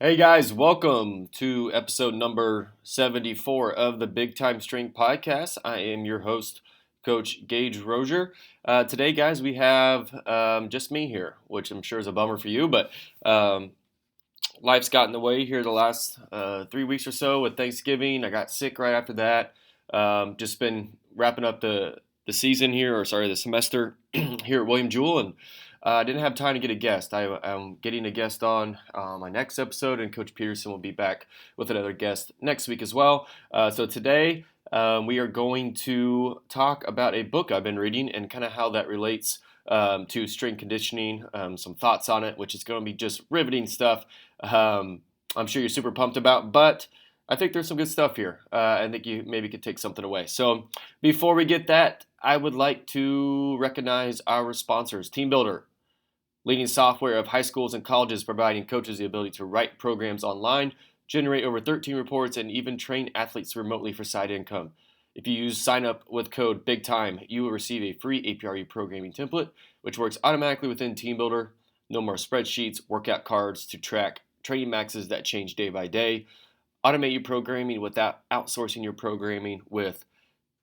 Hey guys, welcome to episode number 74 of the Big Time Strength Podcast. I am your host, Coach Gage Rosier. Today, guys, we have just me here, which I'm sure is a bummer for you, but life's got in the way here the last 3 weeks or so with Thanksgiving. I got sick right after that. Just been wrapping up the season here, the semester here at William Jewell, and I didn't have time to get a guest. I'm getting a guest on my next episode, and Coach Peterson will be back with another guest next week as well. So today we are going to talk about a book I've been reading and kind of how that relates to strength conditioning, some thoughts on it, which is going to be just riveting stuff. I'm sure you're super pumped about, but I think there's some good stuff here. I think you maybe could take something away. So before we get that, I would like to recognize our sponsors, TeamBuildr, leading software of high schools and colleges, providing coaches the ability to write programs online, generate over 13 reports, and even train athletes remotely for side income. If you sign up with code BigTime, you will receive a free APRE programming template, which works automatically within TeamBuildr. No more spreadsheets, workout cards to track training maxes that change day by day. Automate your programming without outsourcing your programming with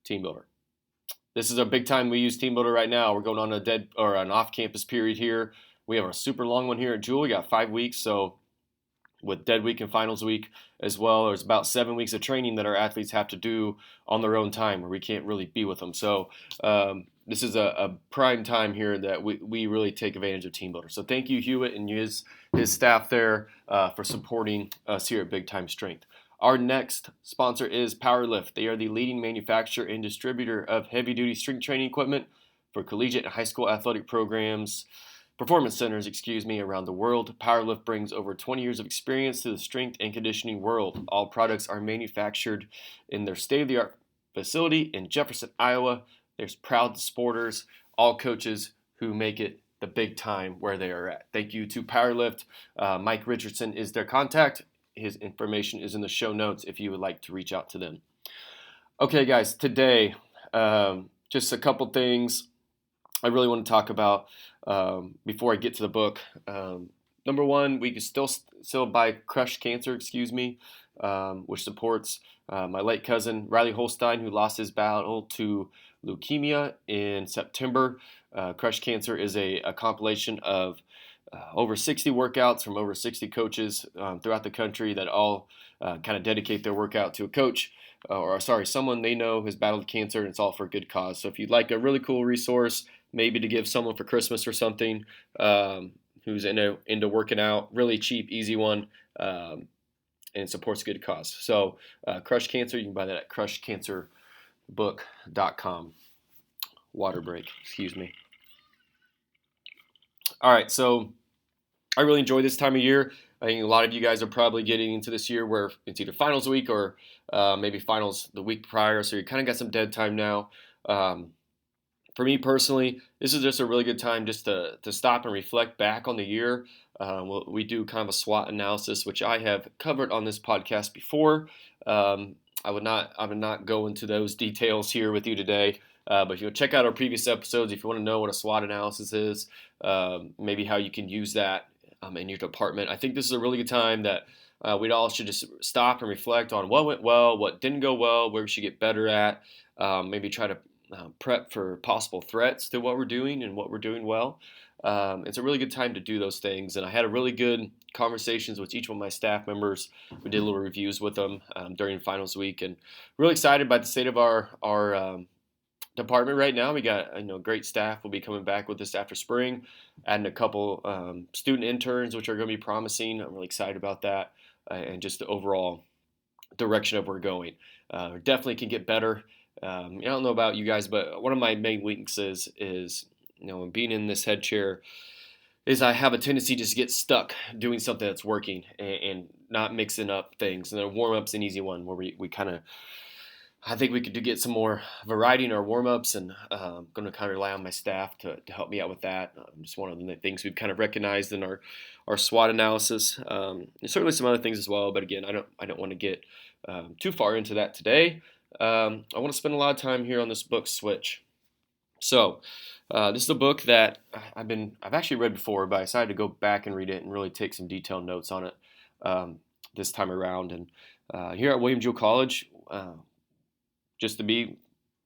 TeamBuildr. This is a big time we use TeamBuildr right now. We're going on an off-campus period here. We have a super long one here at Jewell. We got 5 weeks, so with dead week and finals week as well, there's about 7 weeks of training that our athletes have to do on their own time, where we can't really be with them. So this is a prime time here that we really take advantage of TeamBuildr. So thank you, Hewitt, and his staff there for supporting us here at Big Time Strength. Our next sponsor is PowerLift. They are the leading manufacturer and distributor of heavy-duty strength training equipment for collegiate and high school athletic performance centers, around the world. PowerLift brings over 20 years of experience to the strength and conditioning world. All products are manufactured in their state-of-the-art facility in Jefferson, Iowa. There's proud supporters, all coaches who make it the big time where they are at. Thank you to PowerLift. Mike Richardson is their contact. His information is in the show notes if you would like to reach out to them. Okay, guys, today, just a couple things I really want to talk about before I get to the book. Number one, we can still buy Crush Cancer, which supports my late cousin Riley Holstein, who lost his battle to leukemia in September. Crush Cancer is a compilation of over 60 workouts from over 60 coaches throughout the country that all kind of dedicate their workout to a coach someone they know has battled cancer, and it's all for a good cause. So if you'd like a really cool resource, maybe to give someone for Christmas or something who's into working out, really cheap, easy one, and supports a good cause. So Crush Cancer, you can buy that at crushcancerbook.com. Water break, All right, so I really enjoy this time of year. I think a lot of you guys are probably getting into this year where it's either finals week or maybe finals the week prior, so you kind of got some dead time now. For me personally, this is just a really good time just to stop and reflect back on the year. We do kind of a SWOT analysis, which I have covered on this podcast before. I would not go into those details here with you today. But if you check out our previous episodes, if you want to know what a SWOT analysis is, maybe how you can use that in your department, I think this is a really good time that we all should just stop and reflect on what went well, what didn't go well, where we should get better at, maybe try to prep for possible threats to what we're doing and what we're doing well. It's a really good time to do those things, and I had a really good conversations with each one of my staff members. We did little reviews with them during finals week, and really excited by the state of our department right now. We got great staff. Will be coming back with us after spring, adding a couple student interns, which are going to be promising. I'm really excited about that, and just the overall direction of where we're going. Definitely can get better. I don't know about you guys, but one of my main weaknesses is, being in this head chair, is I have a tendency to just get stuck doing something that's working and not mixing up things. And then warm-up's an easy one where we kind of, I think we could get some more variety in our warm-ups, and I'm going to kind of rely on my staff to help me out with that. Just one of the things we've kind of recognized in our SWOT analysis. And certainly some other things as well, but again, I don't want to get too far into that today. I want to spend a lot of time here on this book, Switch. So this is a book that I've actually read before, but I decided to go back and read it and really take some detailed notes on it. this time around. And here at William Jewell College, just to be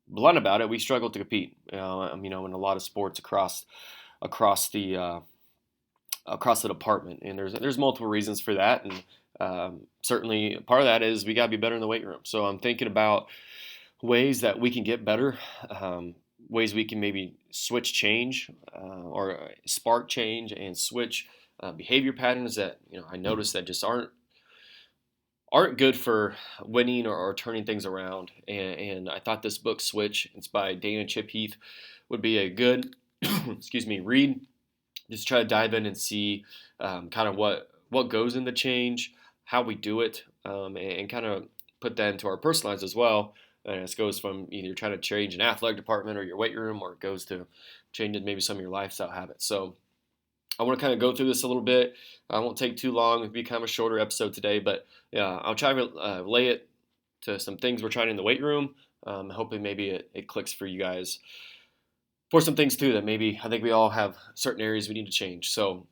blunt about it, we struggle to compete. In a lot of sports across the department, and there's multiple reasons for that, and certainly part of that is we got to be better in the weight room. So I'm thinking about ways that we can get better, ways we can maybe switch change or spark change and switch behavior patterns that I notice that just aren't good for winning or turning things around. And I thought this book, Switch, it's by Dan and Chip Heath, would be a good read. Just try to dive in and see kind of what goes in the change, how we do it, and kind of put that into our personal lives as well. And it goes from either trying to change an athletic department or your weight room, or it goes to changing maybe some of your lifestyle habits. So I want to kind of go through this a little bit. I won't take too long. It'll be kind of a shorter episode today, but I'll try to relay it to some things we're trying in the weight room. Hopefully maybe it clicks for you guys for some things too that maybe I think we all have certain areas we need to change. So,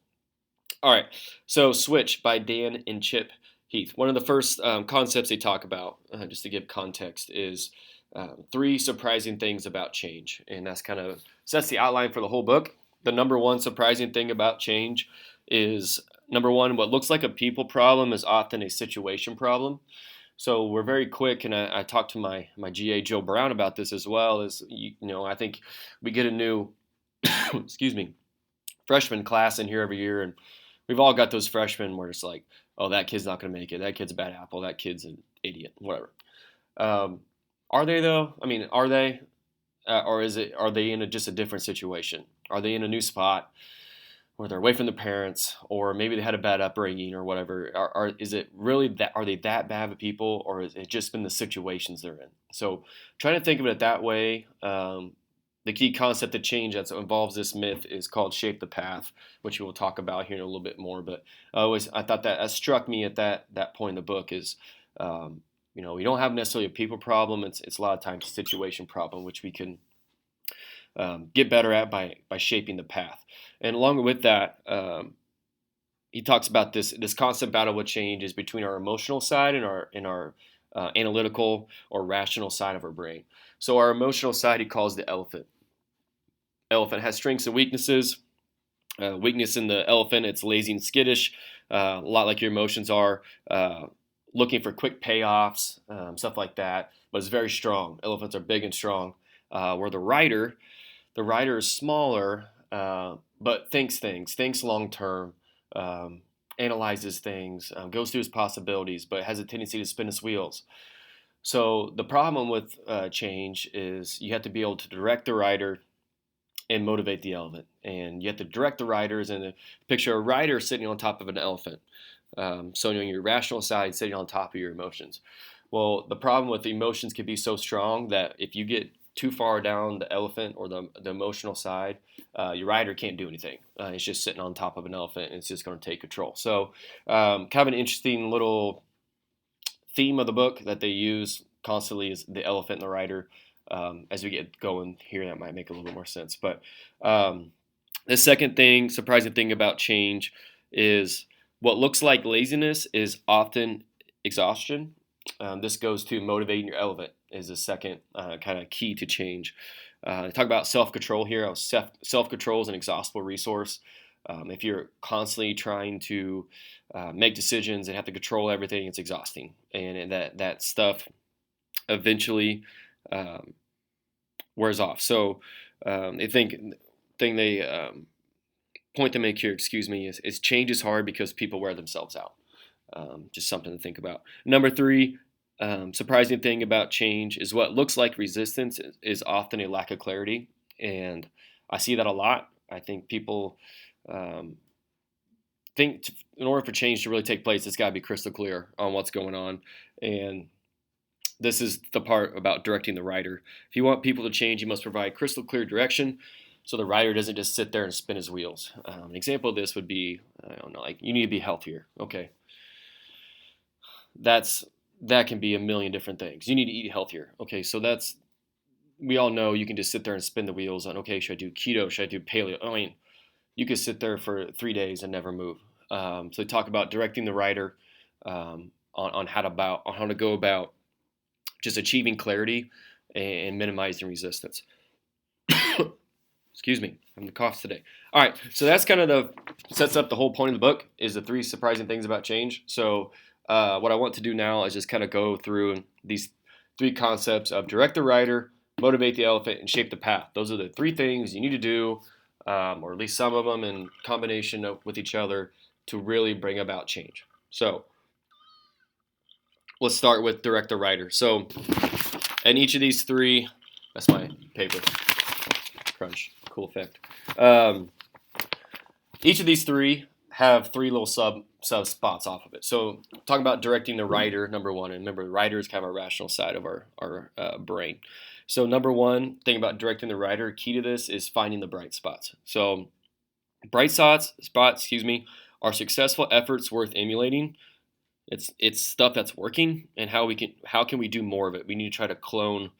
all right. So Switch by Dan and Chip Heath. One of the first concepts they talk about, just to give context, is 3 surprising things about change. And that's kind of sets the outline for the whole book. The number one surprising thing about change is, number one, what looks like a people problem is often a situation problem. So we're very quick, and I talked to my GA Joe Brown about this as well. I think we get a new, freshman class in here every year, and we've all got those freshmen where it's like, oh, that kid's not going to make it. That kid's a bad apple. That kid's an idiot. Whatever. Are they though? I mean, are they, or are they in just a different situation? Are they in a new spot where they're away from the parents, or maybe they had a bad upbringing or whatever? Is it really that? Are they that bad of people, or is it just been the situations they're in? So trying to think of it that way. The key concept of change that involves this myth is called shape the path, which we will talk about here in a little bit more. But I thought that struck me at that point in the book is, we don't have necessarily a people problem. It's a lot of times a situation problem, which we can get better at by shaping the path. And along with that, he talks about this constant battle with change is between our emotional side and our analytical or rational side of our brain. So our emotional side he calls the elephant. Elephant has strengths and weaknesses. Weakness in the elephant, it's lazy and skittish, a lot like your emotions are, looking for quick payoffs, stuff like that, but it's very strong. Elephants are big and strong. Where the rider is smaller, but thinks long term, analyzes things, goes through his possibilities, but has a tendency to spin his wheels. So the problem with change is you have to be able to direct the rider and motivate the elephant. And you have to direct the riders, and picture a rider sitting on top of an elephant. So your rational side sitting on top of your emotions. Well, the problem with the emotions can be so strong that if you get too far down the elephant or the emotional side, your rider can't do anything. It's just sitting on top of an elephant, and it's just going to take control. So kind of an interesting little theme of the book that they use constantly is the elephant and the rider. As we get going here, that might make a little bit more sense. But the second surprising thing about change is what looks like laziness is often exhaustion. This goes to motivating your elephant is the second kind of key to change. I talk about self-control here. Self-control is an exhaustible resource. If you're constantly trying to make decisions and have to control everything, it's exhausting. And that stuff eventually wears off. So point to make here, is change is hard because people wear themselves out. Just something to think about. Number 3, surprising thing about change is what looks like resistance is often a lack of clarity. And I see that a lot. I think people think in order for change to really take place, it's got to be crystal clear on what's going on. And this is the part about directing the rider. If you want people to change, you must provide crystal clear direction so the rider doesn't just sit there and spin his wheels. An example of this would be, you need to be healthier. Okay. That can be a million different things. You need to eat healthier. Okay, so we all know you can just sit there and spin the wheels on, okay, should I do keto? Should I do paleo? I mean, you could sit there for 3 days and never move. So they talk about directing the rider. on how to go about just achieving clarity and minimizing resistance. Excuse me, I'm the cough today. All right, so that's kind of sets up the whole point of the book, is the 3 surprising things about change. So what I want to do now is just kind of go through these 3 concepts of direct the rider, motivate the elephant, and shape the path. Those are the 3 things you need to do, or at least some of them in combination with each other, to really bring about change. So let's start with direct the rider. So in each of these 3, that's my paper, crunch, cool effect. Each of these 3 have 3 little sub spots off of it. So talking about directing the rider, number 1, and remember the rider is kind of a rational side of our brain. So number 1 thing about directing the rider, key to this is finding the bright spots. So bright spots, are successful efforts worth emulating. It's stuff that's working, and how can we do more of it? We need to try to clone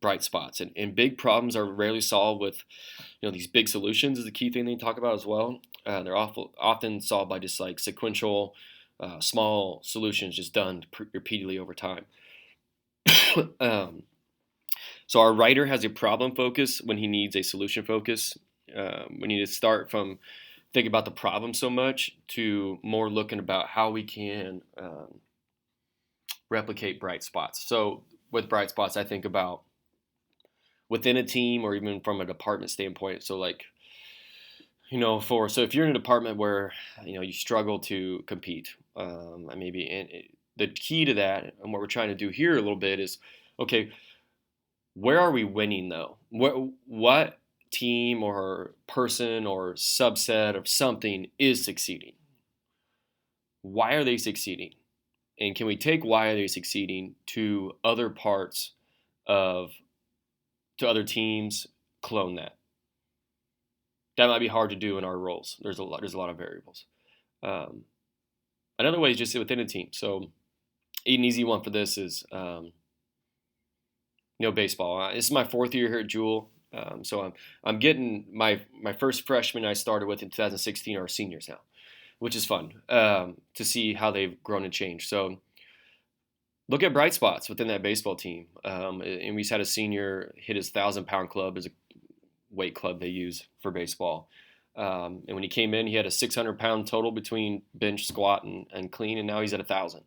bright spots, and big problems are rarely solved with these big solutions. Is the key thing they talk about as well. They're often solved by just like sequential small solutions just done repeatedly over time. So our writer has a problem focus when he needs a solution focus. We need to start from thinking about the problem so much to more looking about how we can replicate bright spots. So with bright spots, I think about within a team or even from a department standpoint. So like, so if you're in a department where, you struggle to compete, the key to that and what we're trying to do here a little bit is, okay, where are we winning though? What team or person or subset of something is succeeding? Why are they succeeding? And can we take why are they succeeding to other parts to other teams, clone that? That might be hard to do in our roles. There's a lot of variables. Another way is just within a team. So an easy one for this is, baseball. This is my 4th year here at Jewel. So I'm getting my first freshmen I started with in 2016 are seniors now, which is fun to see how they've grown and changed. So look at bright spots within that baseball team. And we just had a senior hit his 1,000-pound club, is a weight club they use for baseball. And when he came in, he had a 600-pound total between bench, squat, and clean, and now he's at 1,000.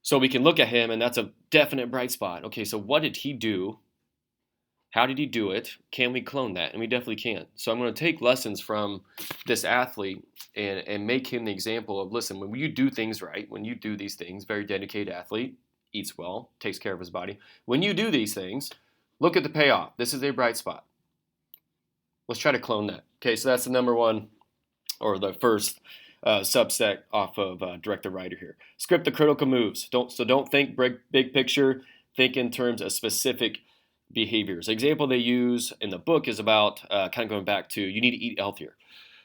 So we can look at him, and that's a definite bright spot. Okay, so what did he do? How did he do it? Can we clone that? And we definitely can. So I'm going to take lessons from this athlete and make him the example of, listen, when you do things right, when you do these things, very dedicated athlete, eats well, takes care of his body. When you do these things, look at the payoff. This is a bright spot. Let's try to clone that. Okay, so that's the number 1, or the first subset off of direct the rider here. Script the critical moves. Don't think big picture. Think in terms of specific behaviors. The example they use in the book is about kind of going back to, you need to eat healthier.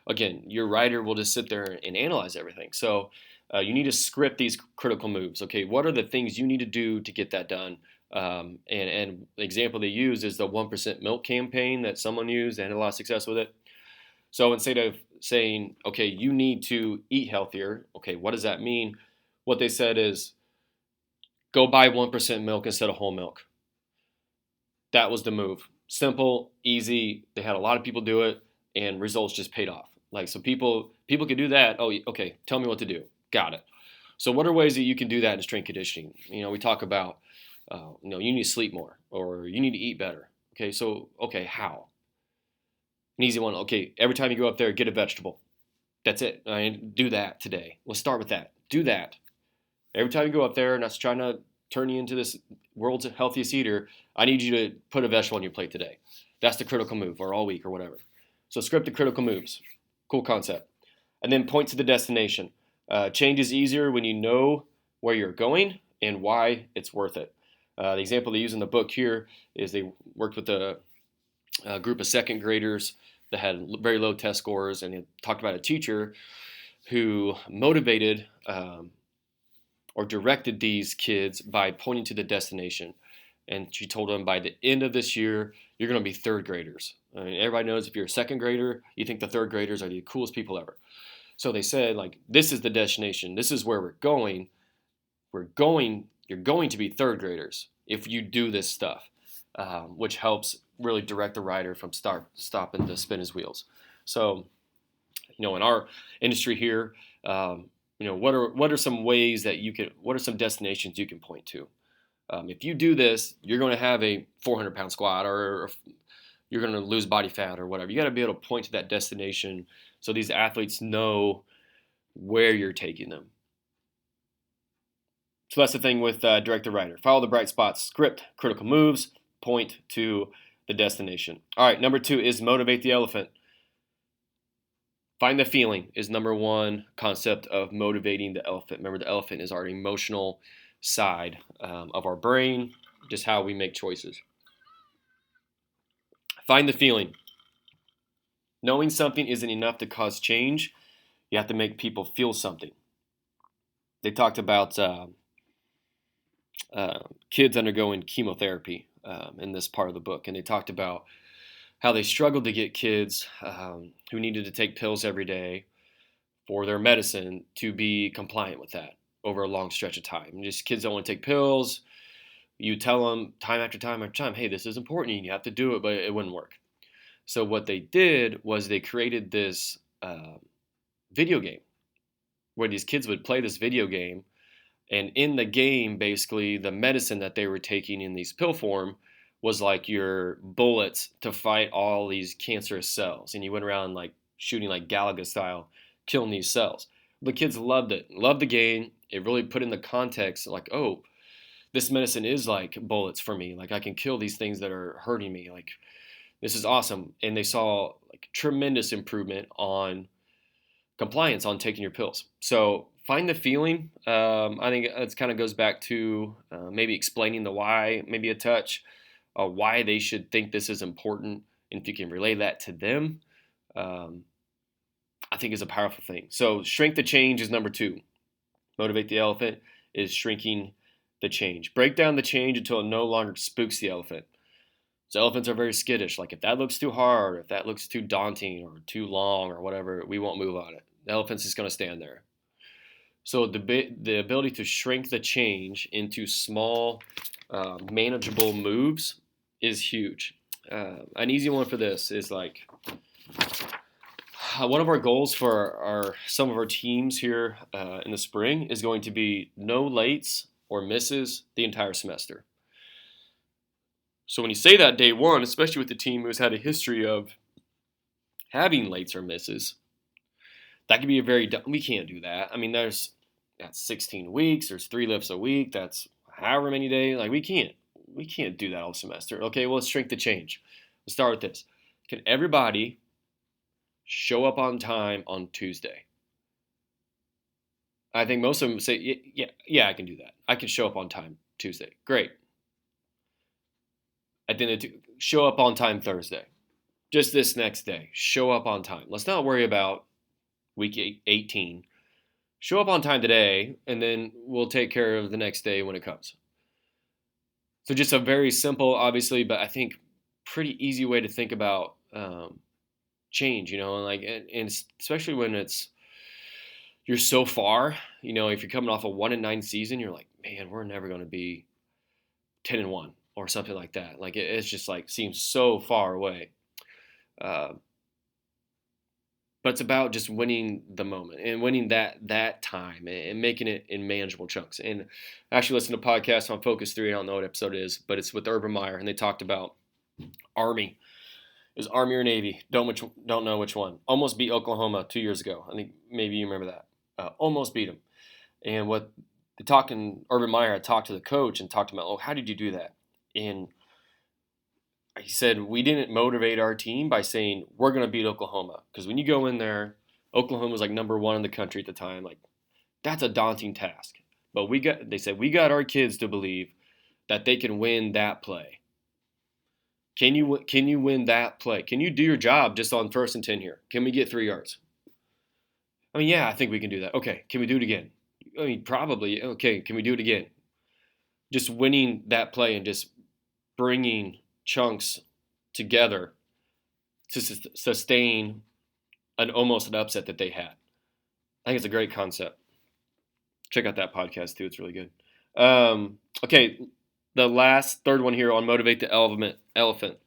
Again, your writer will just sit there and analyze everything. So you need to script these critical moves. Okay, what are the things you need to do to get that done? And the example they use is the 1% milk campaign that someone used and had a lot of success with it. So instead of saying, okay, you need to eat healthier, okay, what does that mean? What they said is, go buy 1% milk instead of whole milk. That was the move. Simple, easy. They had a lot of people do it, and results just paid off. Like, so people could do that. Oh, okay, tell me what to do. Got it. So what are ways that you can do that in strength conditioning? We talk about, you need to sleep more, or you need to eat better. Okay, so, how? An easy one. Okay, every time you go up there, get a vegetable. That's it. Do that today. Let's start with that. Do that. Every time you go up there, and that's trying to turn you into this world's healthiest eater, I need you to put a vegetable on your plate today. That's the critical move, or all week, or whatever. So script the critical moves. Cool concept. And then point to the destination. Change is easier when you know where you're going and why it's worth it. The example they use in the book here is they worked with a group of second graders that had very low test scores, and they talked about a teacher who motivated or directed these kids by pointing to the destination. And she told them, by the end of this year, you're going to be third graders. I mean, everybody knows if you're a second grader, you think the third graders are the coolest people ever. So they said, like, this is the destination. This is where we're going. You're going to be third graders if you do this stuff, which helps really direct the rider from stopping to spin his wheels. So, in our industry here, what are some ways that what are some destinations you can point to? If you do this, you're going to have a 400-pound squat, or you're going to lose body fat or whatever. You got to be able to point to that destination so these athletes know where you're taking them. So that's the thing with direct the rider. Follow the bright spots, script critical moves, point to the destination. All right, number 2 is motivate the elephant. Find the feeling is number 1 concept of motivating the elephant. Remember, the elephant is our emotional side of our brain, just how we make choices. Find the feeling. Knowing something isn't enough to cause change. You have to make people feel something. They talked about kids undergoing chemotherapy in this part of the book, and they talked about how they struggled to get kids who needed to take pills every day for their medicine to be compliant with that over a long stretch of time. Just kids don't want to take pills. You tell them time after time after time, hey, this is important, and you have to do it, but it wouldn't work. So what they did was they created this video game where these kids would play this video game, and in the game, basically, the medicine that they were taking in these pill form was like your bullets to fight all these cancerous cells. And you went around like shooting like Galaga style, killing these cells. The kids loved it, loved the game. It really put in the context like, oh, this medicine is like bullets for me. Like I can kill these things that are hurting me. Like this is awesome. And they saw like tremendous improvement on compliance on taking your pills. So find the feeling. I think it kind of goes back to maybe explaining the why, maybe a touch, why they should think this is important. And if you can relay that to them, I think is a powerful thing. So shrink the change is number 2. Motivate the elephant is shrinking the change. Break down the change until it no longer spooks the elephant. So elephants are very skittish. Like if that looks too hard, if that looks too daunting or too long or whatever, we won't move on it. The elephant's just going to stand there. So the ability to shrink the change into small, manageable moves is huge. An easy one for this is like one of our goals for some of our teams here in the spring is going to be no lates or misses the entire semester. So when you say that day one, especially with the team who's had a history of having lates or misses, that could be we can't do that. I mean, that's 16 weeks, there's 3 lifts a week, that's however many days. Like we can't do that all semester. Okay, well, let's shrink the change. Let's start with this. Can everybody show up on time on Tuesday? I think most of them say, yeah, I can do that. I can show up on time Tuesday. Great. At the end of show up on time Thursday. Just this next day, show up on time. Let's not worry about week 18. Show up on time today, and then we'll take care of the next day when it comes. So just a very simple, obviously, but I think pretty easy way to think about change, and especially when you're so far, if you're coming off a 1-9 season, you're like, man, we're never going to be 10-1 or something like that. Like it's just like seems so far away. But it's about just winning the moment and winning that time and making it in manageable chunks. And I actually listened to a podcast on Focus 3. I don't know what episode it is, but it's with Urban Meyer, and they talked about Army. Is Army or Navy? Don't know which one. Almost beat Oklahoma 2 years ago. I think maybe you remember that. Almost beat them. And Urban Meyer had talked to the coach and talked about, how did you do that? And he said, we didn't motivate our team by saying, we're going to beat Oklahoma. Because when you go in there, Oklahoma was like number 1 in the country at the time. Like, that's a daunting task. But they said, we got our kids to believe that they can win that play. Can you win that play? Can you do your job just on 1st and 10 here? Can we get 3 yards? I mean, yeah, I think we can do that. Okay, can we do it again? I mean, probably. Okay, can we do it again? Just winning that play and just bringing chunks together to sustain almost an upset that they had. I think it's a great concept. Check out that podcast too. It's really good. Okay, the last third one here on motivate the elephant.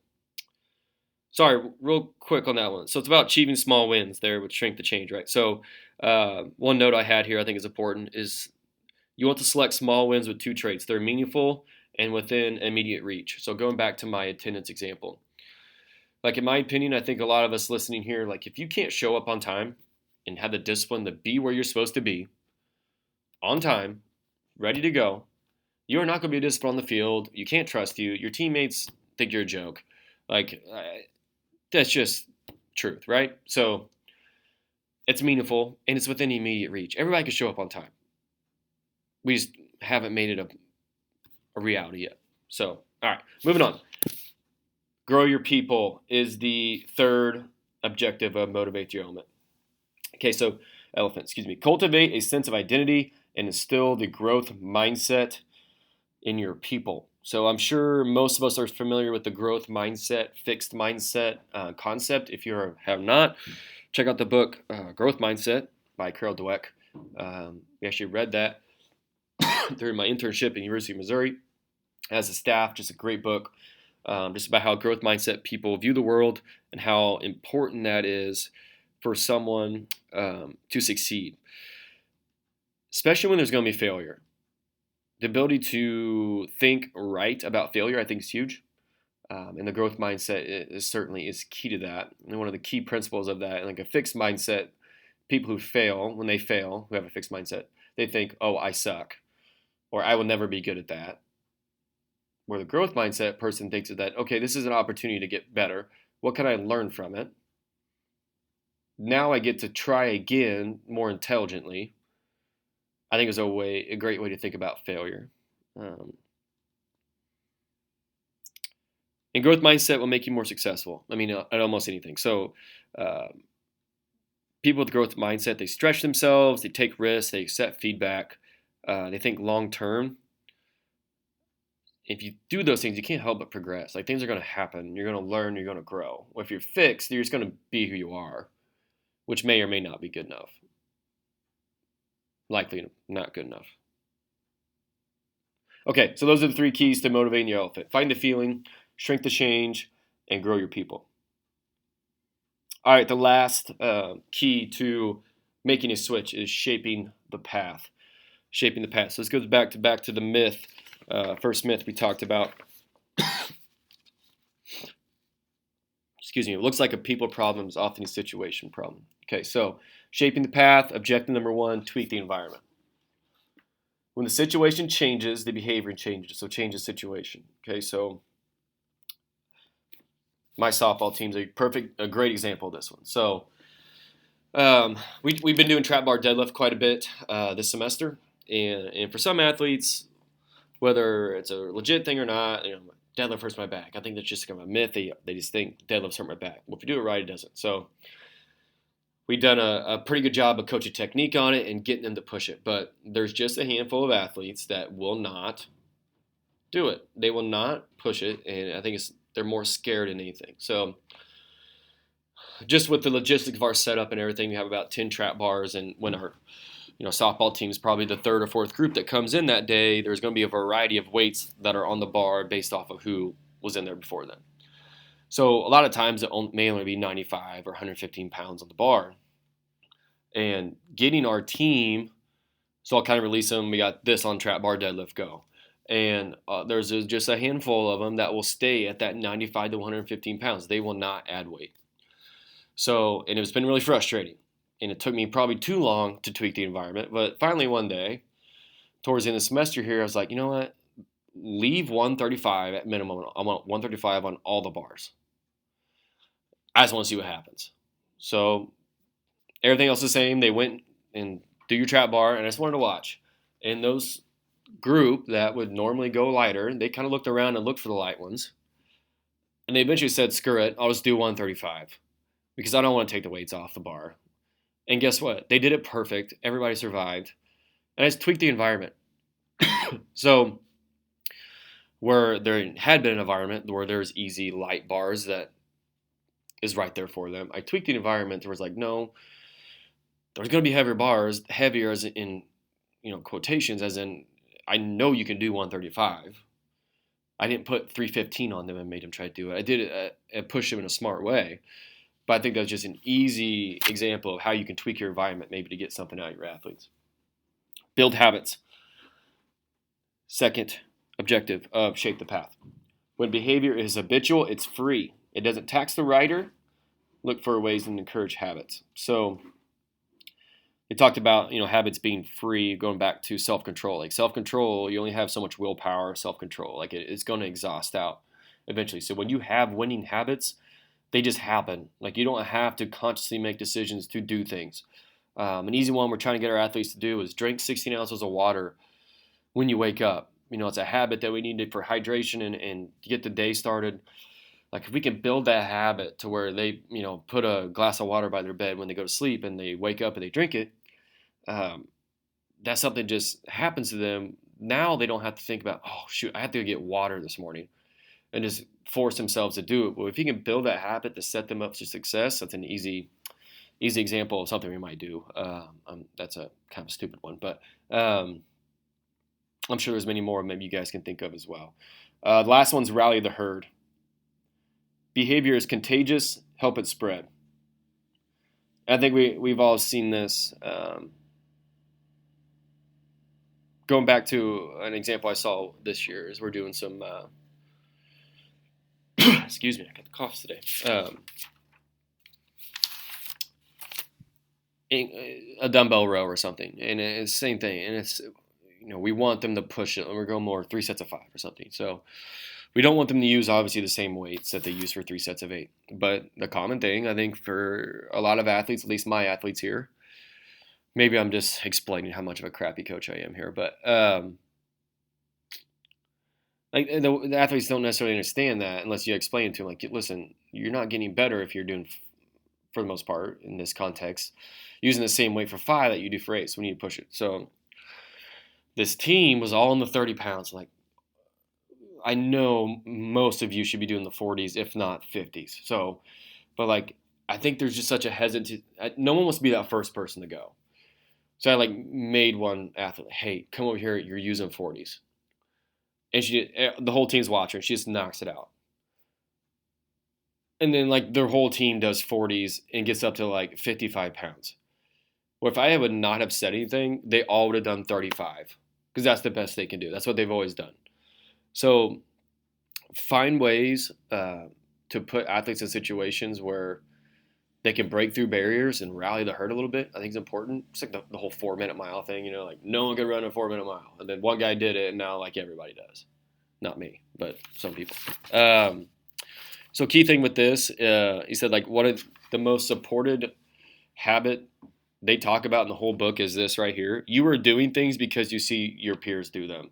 Sorry, real quick on that one. So it's about achieving small wins there with shrink the change, right? So one note I had here I think is important is you want to select small wins with two traits. They're meaningful and within immediate reach. So going back to my attendance example, like in my opinion, I think a lot of us listening here, like if you can't show up on time and have the discipline to be where you're supposed to be, on time, ready to go, you are not going to be disciplined on the field. You can't trust you. Your teammates think you're a joke. Like that's just truth, right? So it's meaningful and it's within immediate reach. Everybody can show up on time. We just haven't made it a reality yet. So, all right, moving on. Grow your people is the third objective of motivate your element. Okay, so cultivate a sense of identity and instill the growth mindset in your people. So I'm sure most of us are familiar with the growth mindset, fixed mindset concept. If you have not, check out the book Growth Mindset by Carol Dweck. We actually read that through my internship at University of Missouri as a staff. Just a great book, just about how growth mindset people view the world and how important that is for someone to succeed, especially when there's going to be failure. The ability to think right about failure, I think, is huge. And the growth mindset is key to that. And one of the key principles of that, like a fixed mindset, people who fail, when they fail, who have a fixed mindset, they think, oh, I suck, or I will never be good at that. Where the growth mindset person thinks of that, okay, this is an opportunity to get better. What can I learn from it? Now I get to try again more intelligently. I think is a great way to think about failure. And growth mindset will make you more successful. I mean, at almost anything. So people with growth mindset, they stretch themselves, they take risks, they accept feedback, they think long term. If you do those things, you can't help but progress. Like things are going to happen. You're going to learn. You're going to grow. Well, if you're fixed, you're just going to be who you are, which may or may not be good enough. Likely not good enough. Okay, so those are the three keys to motivating your elephant. Find the feeling, shrink the change, and grow your people. All right, the last key to making a switch is shaping the path. Shaping the path. So this goes back to the myth. First myth we talked about. Excuse me. It looks like a people problem is often a situation problem. Okay, so shaping the path. Objective number one: tweak the environment. When the situation changes, the behavior changes. So change the situation. Okay, so my softball team's a great example of this one. So we've been doing trap bar deadlift quite a bit this semester, and for some athletes, whether it's a legit thing or not, deadlift hurts my back. I think that's just kind of a myth. They just think deadlifts hurt my back. Well, if you do it right, it doesn't. So we've done a pretty good job of coaching technique on it and getting them to push it. But there's just a handful of athletes that will not do it. They will not push it, and I think they're more scared than anything. So just with the logistics of our setup and everything, we have about 10 trap bars, and when our softball team is probably the third or fourth group that comes in that day, there's going to be a variety of weights that are on the bar based off of who was in there before them. So a lot of times it may only be 95 or 115 pounds on the bar. And getting our team, so I'll kind of release them. We got this on trap bar deadlift go. And there's just a handful of them that will stay at that 95 to 115 pounds. They will not add weight. So, and it's been really frustrating. And it took me probably too long to tweak the environment. But finally one day, towards the end of the semester here, I was like, you know what? Leave 135 at minimum. I want 135 on all the bars. I just want to see what happens. So everything else is the same. They went and do your trap bar, and I just wanted to watch. And those group that would normally go lighter, they kind of looked around and looked for the light ones. And they eventually said, screw it, I'll just do 135 because I don't want to take the weights off the bar. And guess what? They did it perfect. Everybody survived. And I just tweaked the environment. So where there had been an environment where there's easy light bars that is right there for them, I tweaked the environment. There was like, no, there's going to be heavier as in, quotations, as in, I know you can do 135. I didn't put 315 on them and made them try to do it. I did it and push them in a smart way. But I think that's just an easy example of how you can tweak your environment maybe to get something out of your athletes. Build habits. Second objective of Shape the Path. When behavior is habitual, it's free. It doesn't tax the rider. Look for ways and encourage habits. So they talked about, habits being free, going back to self-control. Like self-control, you only have so much willpower, self-control. Like it's going to exhaust out eventually. So when you have winning habits, they just happen. Like you don't have to consciously make decisions to do things. An easy one we're trying to get our athletes to do is drink 16 ounces of water when you wake up. It's a habit that we need for hydration and to get the day started. Like if we can build that habit to where they, put a glass of water by their bed when they go to sleep and they wake up and they drink it, that something just happens to them. Now they don't have to think about, oh shoot, I have to go get water this morning, and just force themselves to do it. Well, if you can build that habit to set them up for success, that's an easy example of something we might do. That's a kind of a stupid one, but I'm sure there's many more maybe you guys can think of as well. The last one's rally the herd. Behavior is contagious, help it spread. I think we've all seen this. Going back to an example I saw this year is we're doing some, excuse me, I got the coughs today. A dumbbell row or something, and it's the same thing, and it's, we want them to push it, and we're going more 3 sets of 5 or something. So we don't want them to use obviously the same weights that they use for 3 sets of 8. But the common thing, I think, for a lot of athletes, at least my athletes here, maybe I'm just explaining how much of a crappy coach I am here, but like the athletes don't necessarily understand that unless you explain it to them. Like, listen, you're not getting better if you're doing, for the most part, in this context, using the same weight for 5 that you do for 8. So we need to push it. So this team was all in the 30 pounds. Like, I know most of you should be doing the 40s, if not 50s. So, but like, I think there's just such a hesitant. No one wants to be that first person to go. So I made one athlete, hey, come over here. You're using 40s, and the whole team's watching. She just knocks it out. And then their whole team does 40s and gets up to 55 pounds. Well, if I would not have said anything, they all would have done 35 because that's the best they can do. That's what they've always done. So find ways to put athletes in situations where they can break through barriers and rally the herd a little bit. I think it's important. It's like the whole 4-minute mile thing, no one can run a 4-minute mile. And then one guy did it, and now everybody does. Not me, but some people. So key thing with this, he said what is the most supported habit they talk about in the whole book is this right here. You are doing things because you see your peers do them.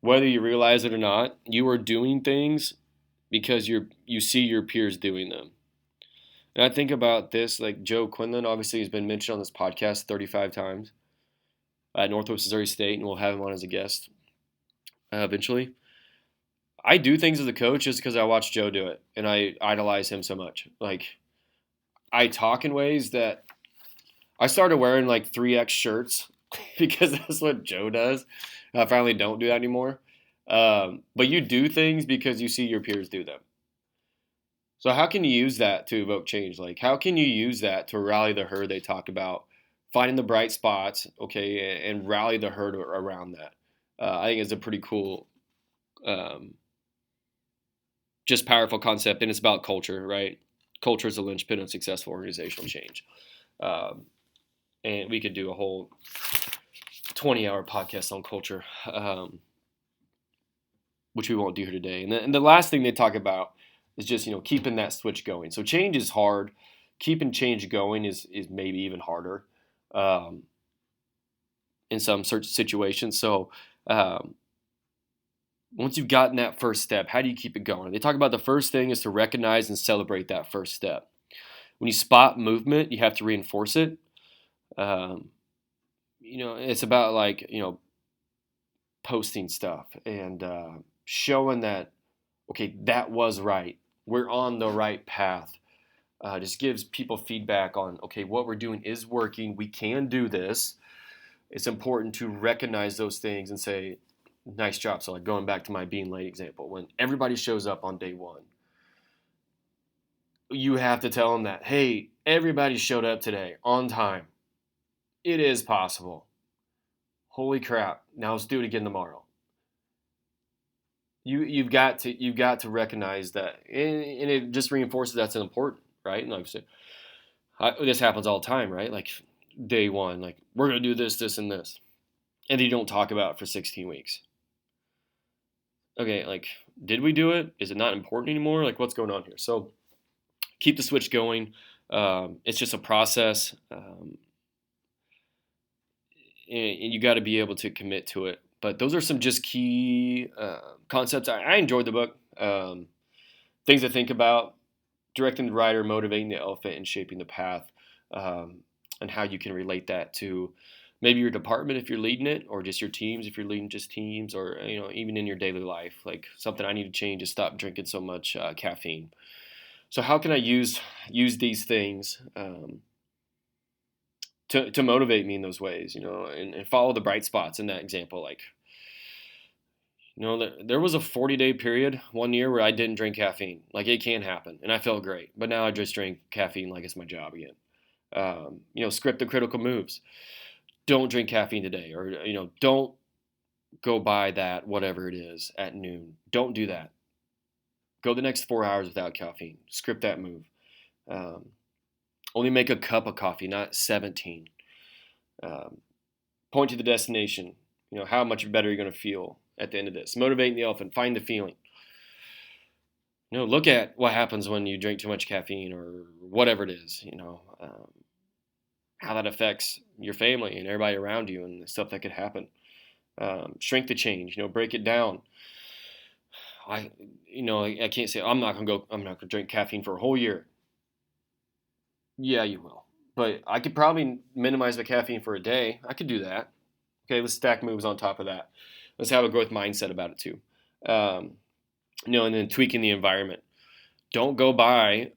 Whether you realize it or not, you are doing things because you see your peers doing them. And I think about this, Joe Quinlan obviously has been mentioned on this podcast 35 times at Northwest Missouri State, and we'll have him on as a guest eventually. I do things as a coach just because I watch Joe do it, and I idolize him so much. I talk in ways that I started wearing 3X shirts because that's what Joe does. I finally don't do that anymore. But you do things because you see your peers do them. So how can you use that to evoke change? How can you use that to rally the herd they talk about, finding the bright spots, okay, and rally the herd around that? I think it's a pretty cool, just powerful concept, and it's about culture, right? Culture is the linchpin of successful organizational change. And we could do a whole 20-hour podcast on culture, which we won't do here today. And the last thing they talk about is just, keeping that switch going. So change is hard. Keeping change going is maybe even harder in some situations. So once you've gotten that first step, how do you keep it going? They talk about the first thing is to recognize and celebrate that first step. When you spot movement, you have to reinforce it. It's about posting stuff and showing that, okay, that was right. We're on the right path. just gives people feedback on, okay, what we're doing is working. We can do this. It's important to recognize those things and say, nice job. So like going back to my being late example, when everybody shows up on day one, you have to tell them that, hey, everybody showed up today on time. It is possible. Holy crap. Now let's do it again tomorrow. You've got to recognize that, and it just reinforces that's important, right? And like I said, this happens all the time, right? Like day one, like we're gonna do this, this, and this, and you don't talk about it for 16 weeks. Okay, like did we do it? Is it not important anymore? Like what's going on here? So keep the switch going. It's just a process, and you got to be able to commit to it. But those are some just key concepts. I enjoyed the book. Things to think about: directing the rider, motivating the elephant, and shaping the path, and how you can relate that to maybe your department if you're leading it, or just your teams if you're leading just teams, or even in your daily life. Like something I need to change is stop drinking so much caffeine. So how can I use these things to motivate me in those ways, and follow the bright spots in that example? Like, there was a 40-day period one year where I didn't drink caffeine. Like it can happen, and I felt great. But now I just drink caffeine like it's my job again. Script the critical moves. Don't drink caffeine today, or don't go buy that whatever it is at noon. Don't do that. Go the next 4 hours without caffeine. Script that move. Only make a cup of coffee, not 17. Point to the destination. How much better you're going to feel at the end of this. Motivating the elephant. Find the feeling. Look at what happens when you drink too much caffeine or whatever it is. How that affects your family and everybody around you and the stuff that could happen. Shrink the change. Break it down. I can't say I'm not gonna drink caffeine for a whole year. Yeah, you will. But I could probably minimize the caffeine for a day. I could do that. Okay, let's stack moves on top of that. Let's have a growth mindset about it too. And then tweaking the environment. Don't go buy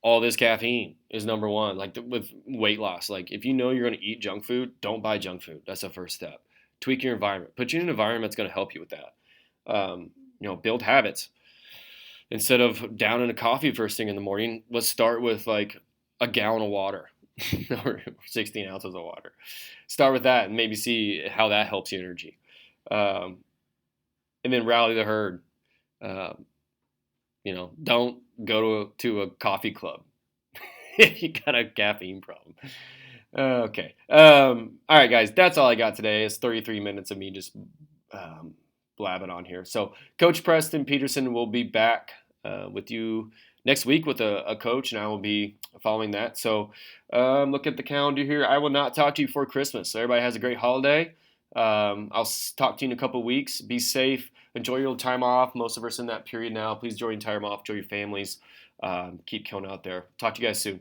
all this caffeine is number one. Like with weight loss, like if you're going to eat junk food, don't buy junk food. That's the first step. Tweak your environment. Put you in an environment that's going to help you with that. Build habits. Instead of downing a coffee first thing in the morning, let's start with like a gallon of water or 16 ounces of water. Start with that and maybe see how that helps your energy. And then rally the herd. Don't go to a coffee club if you got a caffeine problem. Okay. All right, guys, that's all I got today. It's 33 minutes of me just blabbing on here. So Coach Preston Peterson will be back with you next week with a coach, and I will be following that. So look at the calendar here. I will not talk to you for Christmas. So everybody has a great holiday. I'll talk to you in a couple of weeks. Be safe. Enjoy your time off. Most of us in that period now. Please enjoy your time off. Enjoy your families. Keep killing out there. Talk to you guys soon.